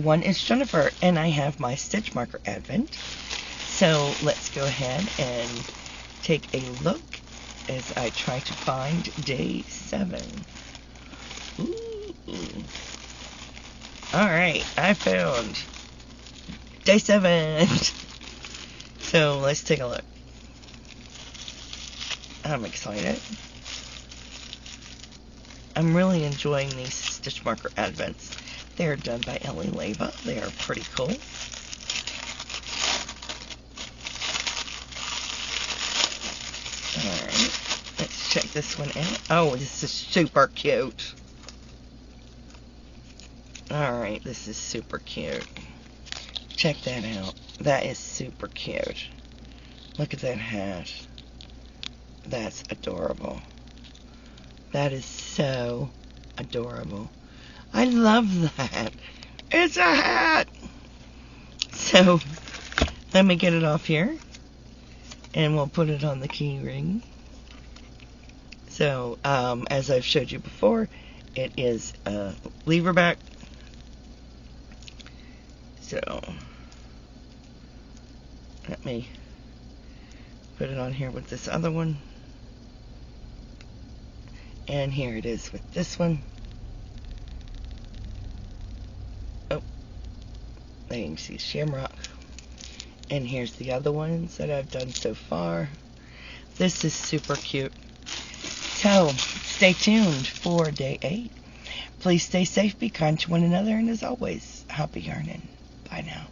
one is Jennifer, and I have my stitch marker advent. So let's go ahead and take a look as I try to find day 7. Ooh. Alright, I found day 7. So let's take a look. I'm excited. I'm really enjoying these stitch marker advents. They are done by Ellie Leva. They are pretty cool. Alright, let's check this one out. Oh, this is super cute. Alright, this is super cute. Check that out. That is super cute. Look at that hat. That's adorable. That is so adorable. I love that. It's a hat! So, let me get it off here. And we'll put it on the key ring. So, as I've showed you before, it is a lever back. So, let me put it on here with this other one. And here it is with this one. Oh, there you can see Shamrock. And here's the other ones that I've done so far. This is super cute. So, stay tuned for day 8. Please stay safe, be kind to one another, and as always, happy yarning. Bye now.